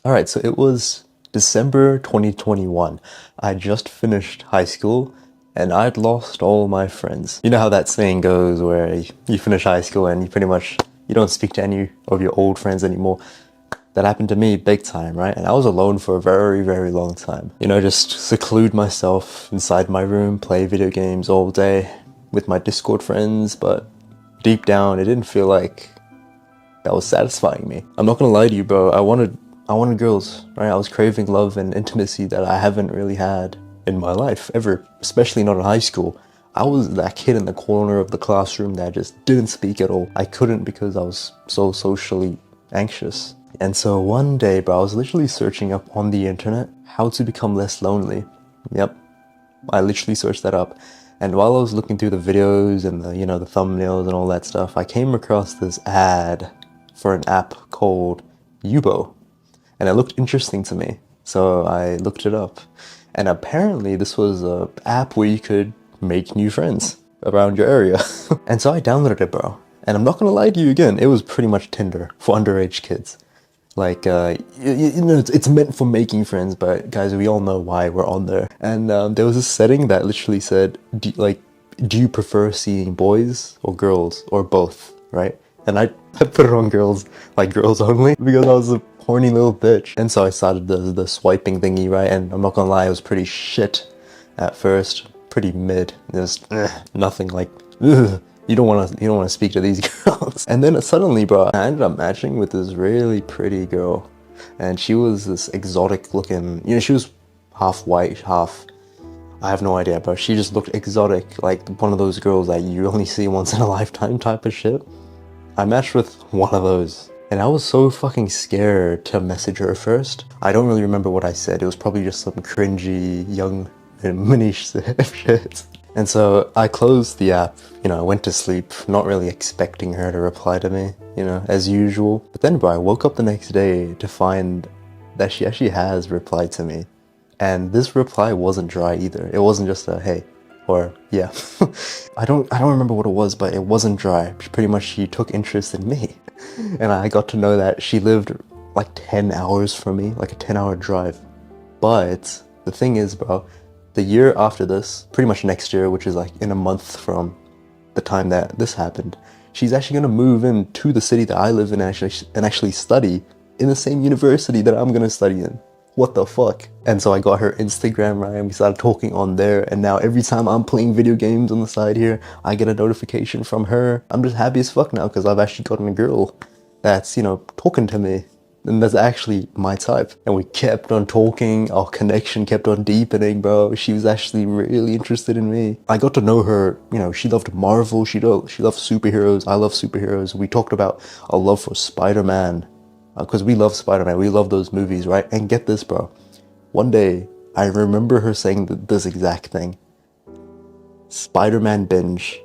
All right, so it was December 2021. I just finished high school and I'd lost all my friends. You know how that saying goes where you finish high school and you don't speak to any of your old friends anymore. That happened to me big time, right? And I was alone for a very, very long time. You know, just seclude myself inside my room, play video games all day with my Discord friends, but deep down, it didn't feel like that was satisfying me. I'm not gonna lie to you, bro. I wanted girls, right? I was craving love and intimacy that I haven't really had in my life ever, especially not in high school. I was that kid in the corner of the classroom that just didn't speak at all. I couldn't because I was so socially anxious. And so one day, bro, I was literally searching up on the internet how to become less lonely. Yep, I literally searched that up. And while I was looking through the videos and the thumbnails and all that stuff, I came across this ad for an app called Yubo. And it looked interesting to me. So I looked it up. And apparently this was an app where you could make new friends around your area. And so I downloaded it, bro. And I'm not gonna lie to you again, it was pretty much Tinder for underage kids. Like, it's meant for making friends, but guys, we all know why we're on there. And there was a setting that literally said, do you prefer seeing boys or girls or both, right? And I put it on girls, like girls only, because I was a horny little bitch. And so I started the swiping thingy, right? And I'm not gonna lie, it was pretty shit at first, pretty mid. There's nothing like, ugh. You don't want to speak to these girls. And then suddenly, bro, I ended up matching with this really pretty girl. And she was this exotic looking, she was half white, half, I have no idea, but she just looked exotic, like one of those girls that you only see once in a lifetime type of shit. I matched with one of those. And I was so fucking scared to message her first. I don't really remember what I said. It was probably just some cringy, young, mini shit. And so I closed the app, I went to sleep, not really expecting her to reply to me, as usual. But then, bro, I woke up the next day to find that she actually has replied to me. And this reply wasn't dry either. It wasn't just a, hey, or yeah. I don't remember what it was, but it wasn't dry. Pretty much she took interest in me. And I got to know that she lived like 10 hours from me, like a 10-hour drive. But the thing is, bro, the year after this, pretty much next year, which is like in a month from the time that this happened, she's actually gonna move into the city that I live in and actually study in the same university that I'm gonna study in. What the fuck? And so I got her Instagram, right, and we started talking on there, and now every time I'm playing video games on the side here, I get a notification from her. I'm just happy as fuck now because I've actually gotten a girl that's, talking to me. And that's actually my type. And we kept on talking, our connection kept on deepening, bro. She was actually really interested in me. I got to know her, she loved Marvel, she loved superheroes, I love superheroes. We talked about a love for Spider-Man, because we love Spider-Man, we love those movies, right? And get this, bro. One day, I remember her saying this exact thing. Spider-Man binge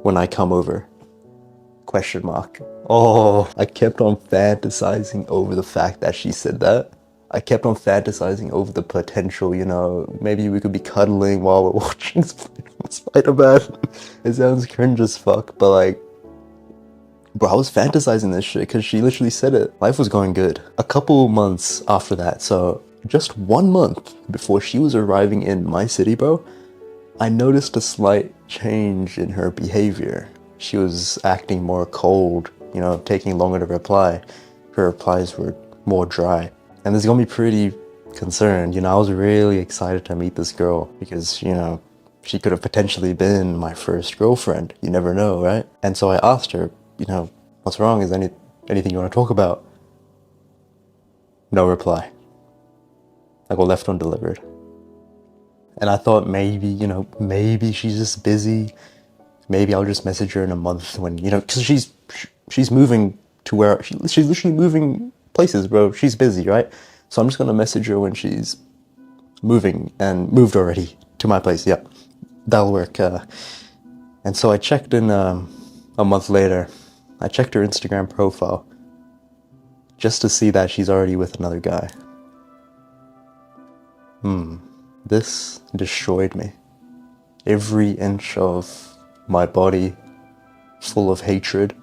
when I come over. Question mark. Oh, I kept on fantasizing over the fact that she said that. I kept on fantasizing over the potential, maybe we could be cuddling while we're watching Spider-Man. It sounds cringe as fuck, but like, bro, I was fantasizing this shit because she literally said it. Life was going good. A couple months after that, so just 1 month before she was arriving in my city, bro, I noticed a slight change in her behavior. She was acting more cold, taking longer to reply. Her replies were more dry. And this got me pretty concerned. I was really excited to meet this girl because, she could have potentially been my first girlfriend. You never know, right? And so I asked her, what's wrong? Is there anything you want to talk about? No reply. I got left undelivered. And I thought maybe she's just busy. Maybe I'll just message her in a month when, because she's moving to where, she's literally moving places, bro. She's busy, right? So I'm just going to message her when she's moving and moved already to my place. Yeah, that'll work. And so I checked in a month later. I checked her Instagram profile just to see that she's already with another guy. This destroyed me. Every inch of my body full of hatred.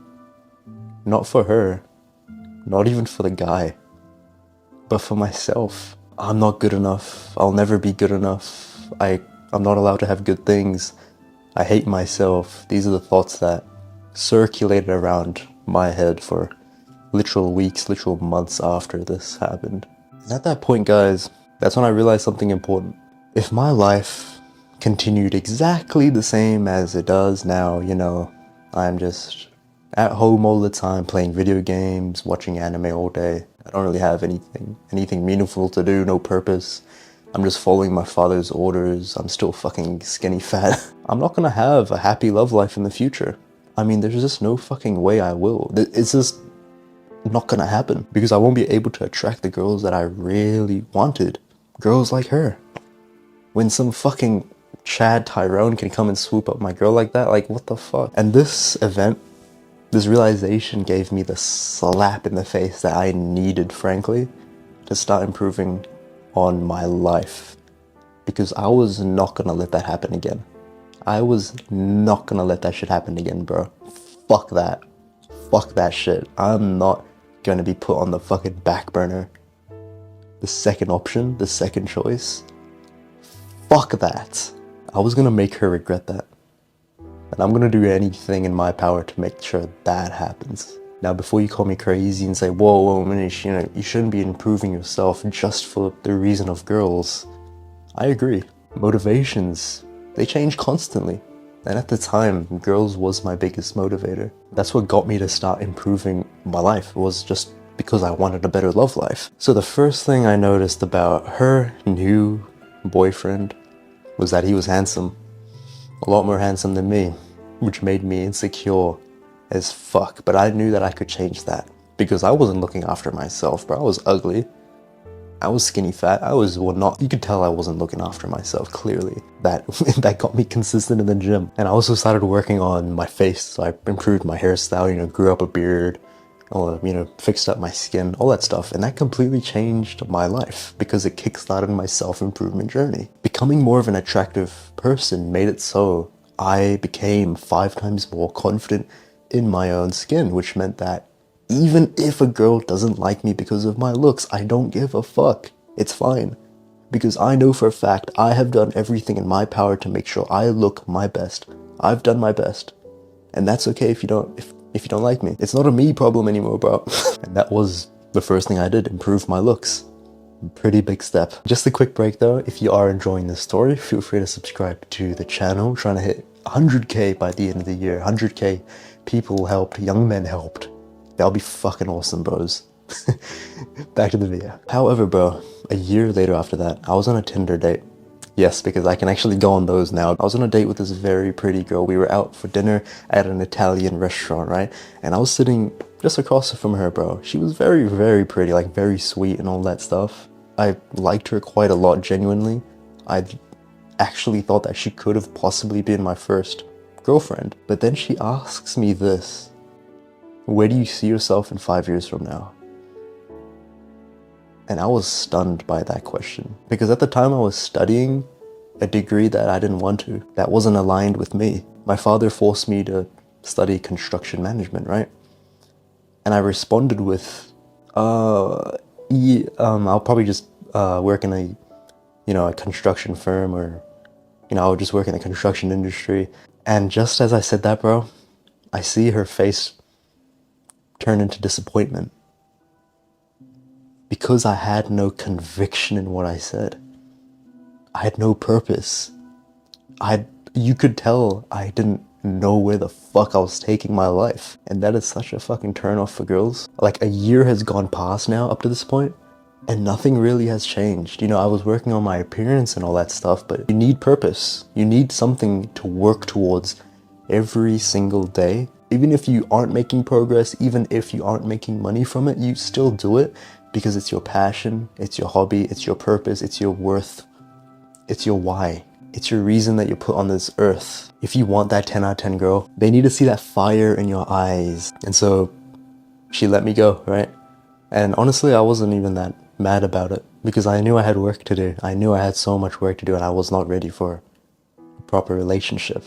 Not for her, not even for the guy, But for myself, I'm not good enough. I'll never be good enough. I'm not allowed to have good things. I hate myself. These are the thoughts that circulated around my head for literal weeks, literal months after this happened. And at that point, guys, that's when I realized something important. If my life continued exactly the same as it does now, you know, I'm just at home all the time playing video games, watching anime all day. I don't really have anything meaningful to do, no purpose. I'm just following my father's orders. I'm still fucking skinny fat. I'm not gonna have a happy love life in the future. I mean, there's just no fucking way I will. It's just not gonna happen because I won't be able to attract the girls that I really wanted. Girls like her. When some fucking Chad Tyrone can come and swoop up my girl like that, like what the fuck? And this event, this realization gave me the slap in the face that I needed, frankly, to start improving on my life. Because I was not gonna let that happen again. I was not gonna let that shit happen again, bro. Fuck that. Fuck that shit. I'm not gonna be put on the fucking back burner. The second option, the second choice. Fuck that. I was gonna make her regret that. And I'm gonna do anything in my power to make sure that happens. Now, before you call me crazy and say, whoa, Manish, you know, you shouldn't be improving yourself just for the reason of girls. I agree. Motivations, they change constantly. And at the time, girls was my biggest motivator. That's what got me to start improving my life. It was just because I wanted a better love life. So the first thing I noticed about her new boyfriend was that he was handsome. A lot more handsome than me, which made me insecure as fuck. But I knew that I could change that because I wasn't looking after myself, bro. I was ugly. I was skinny fat. You could tell I wasn't looking after myself, clearly. That got me consistent in the gym. And I also started working on my face. So I improved my hairstyle, you know, grew up a beard, fixed up my skin, all that stuff. And that completely changed my life because it kickstarted my self-improvement journey. Becoming more of an attractive person made it so I became 5 times more confident in my own skin, which meant that even if a girl doesn't like me because of my looks, I don't give a fuck. It's fine. Because I know for a fact I have done everything in my power to make sure I look my best. I've done my best. And that's okay if you don't like me. It's not a me problem anymore, bro. And that was the first thing I did, improve my looks. Pretty big step. Just a quick break though. If you are enjoying this story, feel free to subscribe to the channel. I'm trying to hit 100k by the end of the year. 100k people helped, young men helped. That'll be fucking awesome, bros. Back to the video. However, bro, a year later after that, I was on a Tinder date. Yes, because I can actually go on those now. I was on a date with this very pretty girl. We were out for dinner at an Italian restaurant, right? And I was sitting just across from her, bro. She was very, very pretty, like very sweet and all that stuff. I liked her quite a lot, genuinely. I actually thought that she could have possibly been my first girlfriend. But then she asks me this. Where do you see yourself in 5 years from now? And I was stunned by that question. Because at the time I was studying a degree that I didn't want to. That wasn't aligned with me. My father forced me to study construction management, right? And I responded with, I'll probably just work in a construction firm, or, I'll just work in the construction industry. And just as I said that, bro, I see her face turn into disappointment. Because I had no conviction in what I said. I had no purpose. You could tell I didn't know where the fuck I was taking my life. And that is such a fucking turn off for girls. Like, a year has gone past now up to this point, and nothing really has changed. I was working on my appearance and all that stuff, but you need purpose. You need something to work towards every single day. Even if you aren't making progress, even if you aren't making money from it, you still do it because it's your passion, it's your hobby, it's your purpose, it's your worth, it's your why. It's your reason that you're put on this earth. If you want that 10 out of 10 girl, they need to see that fire in your eyes. And so she let me go, right? And honestly, I wasn't even that mad about it because I knew I had work to do. I knew I had so much work to do and I was not ready for a proper relationship.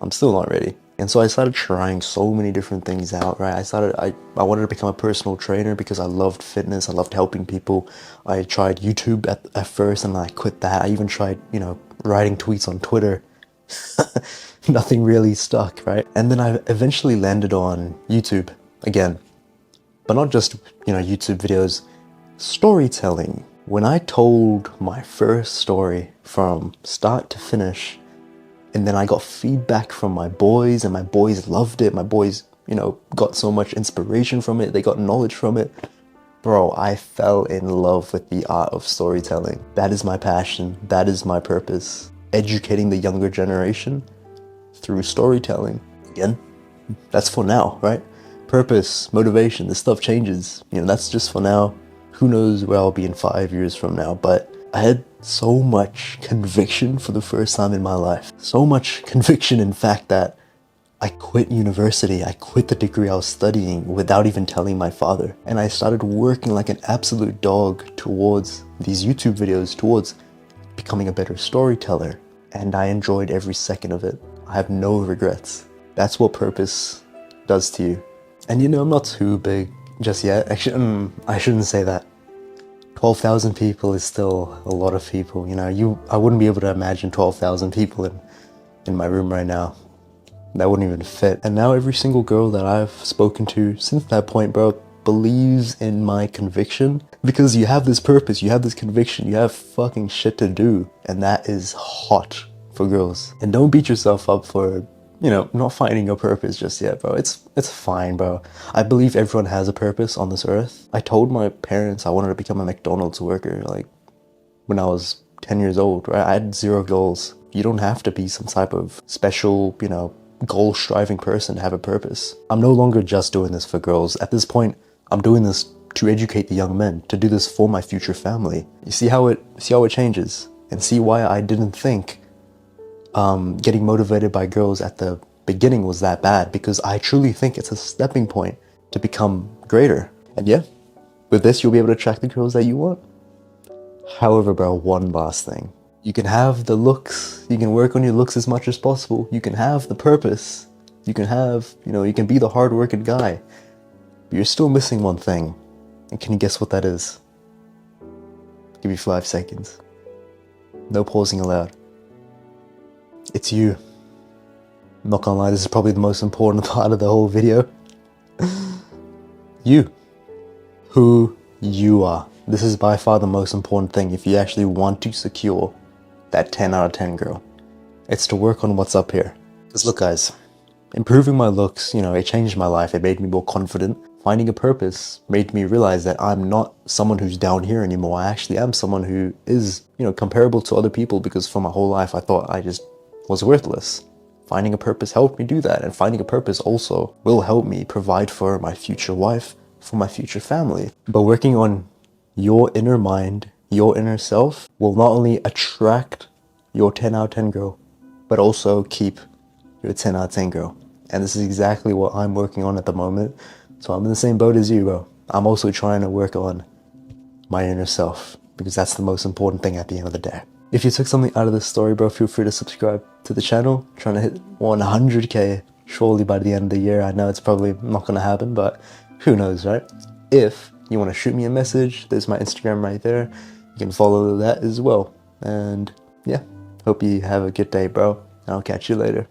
I'm still not ready. And so I started trying so many different things out, right? I wanted to become a personal trainer because I loved fitness. I loved helping people. I tried YouTube at first and I quit that. I even tried, writing tweets on Twitter. Nothing really stuck, right? And then I eventually landed on YouTube again. But not just, YouTube videos, storytelling. When I told my first story from start to finish, and then I got feedback from my boys, and my boys loved it. My boys, got so much inspiration from it. They got knowledge from it. Bro, I fell in love with the art of storytelling. That is my passion. That is my purpose. Educating the younger generation through storytelling. Again, that's for now, right? Purpose, motivation, this stuff changes. That's just for now. Who knows where I'll be in 5 years from now, but I had so much conviction for the first time in my life. So much conviction, in fact, that I quit university. I quit the degree I was studying without even telling my father. And I started working like an absolute dog towards these YouTube videos, towards becoming a better storyteller. And I enjoyed every second of it. I have no regrets. That's what purpose does to you. And I'm not too big just yet. Actually, I shouldn't say that. 12,000 people is still a lot of people. I wouldn't be able to imagine 12,000 people in my room right now. That wouldn't even fit. And now every single girl that I've spoken to since that point, bro, believes in my conviction. Because you have this purpose, you have this conviction, you have fucking shit to do. And that is hot for girls. And don't beat yourself up for, not finding your purpose just yet, bro. It's fine, bro. I believe everyone has a purpose on this earth. I told my parents I wanted to become a McDonald's worker, like, when I was 10 years old, right? I had 0 goals. You don't have to be some type of special, goal-striving person to have a purpose. I'm no longer just doing this for girls. At this point, I'm doing this to educate the young men, to do this for my future family. You see how it changes, and see why I didn't think getting motivated by girls at the beginning was that bad, because I truly think it's a stepping point to become greater. And yeah, with this, you'll be able to attract the girls that you want. However, bro, one last thing. You can have the looks, you can work on your looks as much as possible, you can have the purpose, you can have, you can be the hard-working guy, but you're still missing one thing. And can you guess what that is? I'll give you 5 seconds. No pausing allowed. It's you. I'm not gonna lie, this is probably the most important part of the whole video. You. Who you are. This is by far the most important thing if you actually want to secure that 10 out of 10 girl. It's to work on what's up here. Because look, guys, improving my looks, it changed my life. It made me more confident. Finding a purpose made me realize that I'm not someone who's down here anymore. I actually am someone who is, comparable to other people, because for my whole life I thought I just was worthless. Finding a purpose helped me do that, and finding a purpose also will help me provide for my future wife, for my future family. But working on your inner mind, your inner self, will not only attract your 10 out of 10 girl, but also keep your 10 out of 10 girl. And this is exactly what I'm working on at the moment. So I'm in the same boat as you, bro. I'm also trying to work on my inner self, because that's the most important thing at the end of the day. If you took something out of this story, bro, feel free to subscribe to the channel. I'm trying to hit 100k surely by the end of the year. I know it's probably not going to happen, but who knows, right? If you want to shoot me a message, there's my Instagram right there. You can follow that as well. And yeah, hope you have a good day, bro. I'll catch you later.